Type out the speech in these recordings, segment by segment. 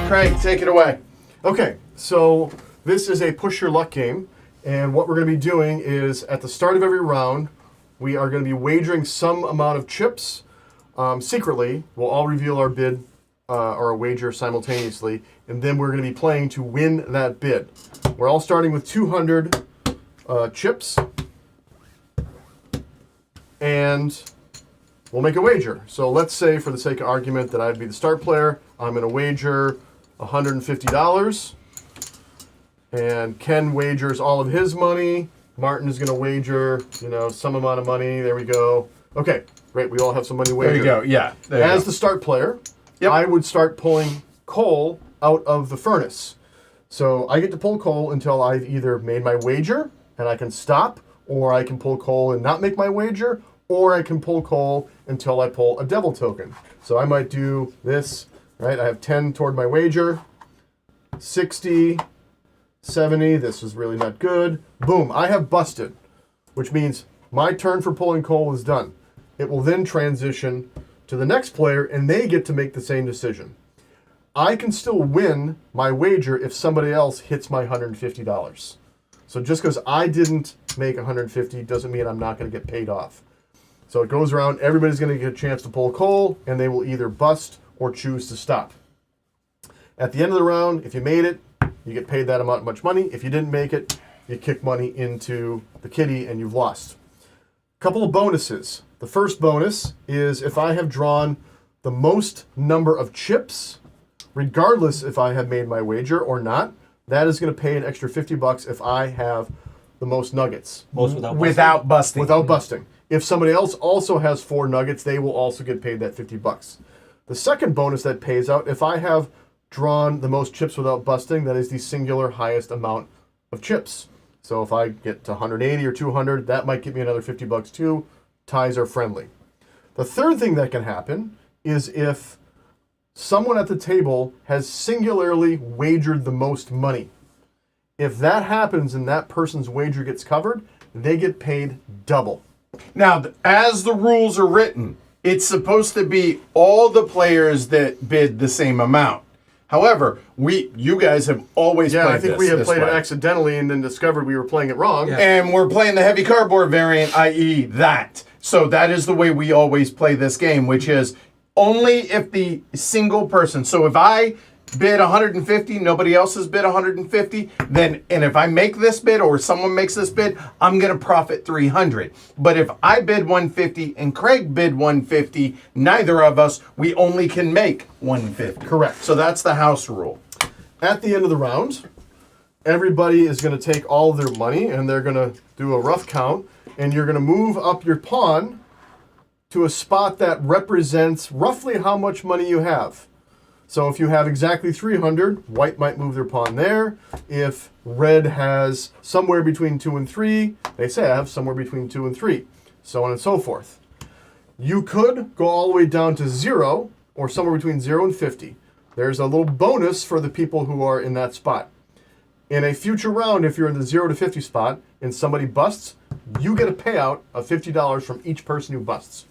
Craig, take it away. Okay, so this is a push your luck game, and what we're going to be doing is at the start of every round, we are going to be wagering some amount of chips. Secretly, we'll all reveal our bid or our wager simultaneously, and then we're going to be playing to win that bid. We're all starting with 200 chips, and we'll make a wager. So let's say, for the sake of argument, that I'd be the start player. I'm going to wager $150, and Ken wagers all of his money. Martin is going to wager, some amount of money. There we go. Okay, great. We all have some money wagered. There you go. Yeah. As the start player, I would start pulling coal out of the furnace. So I get to pull coal until I've either made my wager and I can stop, or I can pull coal and not make my wager, or I can pull coal until I pull a devil token. So I might do this. Right, I have 10 toward my wager, 60, 70, this is really not good. Boom, I have busted, which means my turn for pulling coal is done. It will then transition to the next player, and they get to make the same decision. I can still win my wager if somebody else hits my $150. So just because I didn't make $150 doesn't mean I'm not going to get paid off. So it goes around, everybody's going to get a chance to pull coal, and they will either bust or choose to stop. At the end of the round, if you made it, you get paid that amount much money. If you didn't make it, you kick money into the kitty and you've lost. A couple of bonuses. The first bonus is if I have drawn the most number of chips, regardless if I have made my wager or not, that is going to pay an extra $50 if I have the most nuggets. Most without busting. Without busting. If somebody else also has 4 nuggets, they will also get paid that $50. The second bonus that pays out, if I have drawn the most chips without busting, that is the singular highest amount of chips. So if I get to 180 or 200, that might give me another $50 too. Ties are friendly. The third thing that can happen is if someone at the table has singularly wagered the most money. If that happens and that person's wager gets covered, they get paid double. Now, as the rules are written, it's supposed to be all the players that bid the same amount. However, you guys have always played this. Yeah, I think we have played way. it accidentally and then discovered we were playing it wrong. Yeah. And we're playing the heavy cardboard variant, i.e. that. So that is the way we always play this game, which is only if the single person. So if I bid 150, nobody else has bid 150, and if I make this bid or someone makes this bid, I'm going to profit 300. But if I bid 150 and Craig bid 150, neither of us, we only can make 150. Correct. So that's the house rule. At the end of the round, everybody is going to take all of their money and they're going to do a rough count, and you're going to move up your pawn to a spot that represents roughly how much money you have. So if you have exactly 300, white might move their pawn there. If red has somewhere between 2 and 3, they say I have somewhere between 2 and 3, so on and so forth. You could go all the way down to 0 or somewhere between 0 and 50. There's a little bonus for the people who are in that spot. In a future round, if you're in the 0 to 50 spot and somebody busts, you get a payout of $50 from each person who busts.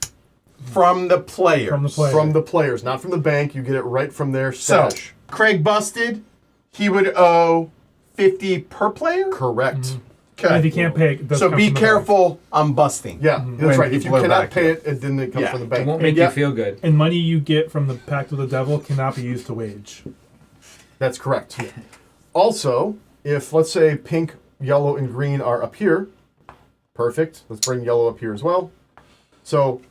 From the players. From the players, not from the bank. You get it right from their stash. So, Craig busted, he would owe 50 per player? Correct. Mm-hmm. Okay. And if you can't pay it, So be careful on busting. Yeah, that's right. If you cannot pay it, then it comes from the bank. It won't make you feel good. And money you get from the pact with the devil cannot be used to wage. That's correct. Yeah. Also, if, let's say, pink, yellow, and green are up here, perfect. Let's bring yellow up here as well. So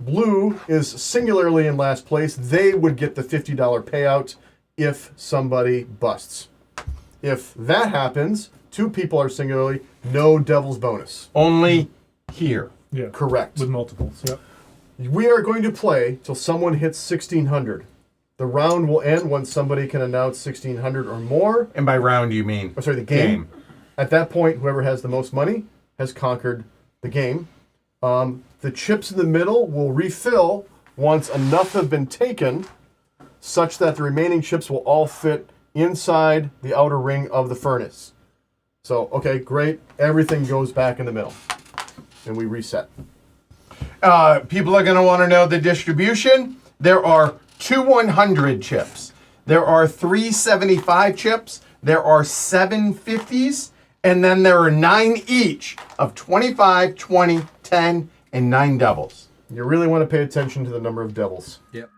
blue is singularly in last place. They would get the $50 payout if somebody busts. If that happens, 2 people are singularly, no devil's bonus. Only here. Yeah. Correct. With multiples. Yep. We are going to play till someone hits 1,600. The round will end once somebody can announce 1,600 or more. And by round you mean? Oh, sorry, the game. At that point, whoever has the most money has conquered the game. The chips in the middle will refill once enough have been taken such that the remaining chips will all fit inside the outer ring of the furnace. So, okay, great. Everything goes back in the middle. and we reset. People are going to want to know the distribution. There are 2 100 chips. There are 3 75 chips. There are 7 50s. And then there are 9 each of 25, 20, 10, and 9 devils. You really want to pay attention to the number of devils. Yep.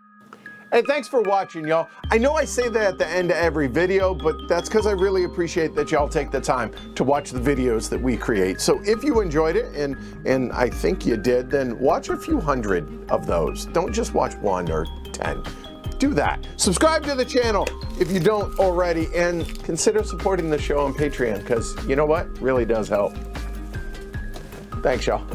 Hey, thanks for watching, y'all. I know I say that at the end of every video, but that's because I really appreciate that y'all take the time to watch the videos that we create. So if you enjoyed it, and I think you did, then watch a few hundred of those. Don't just watch 1 or 10. Do that. Subscribe to the channel if you don't already, and consider supporting the show on Patreon, because you know what? It really does help. Thanks, y'all.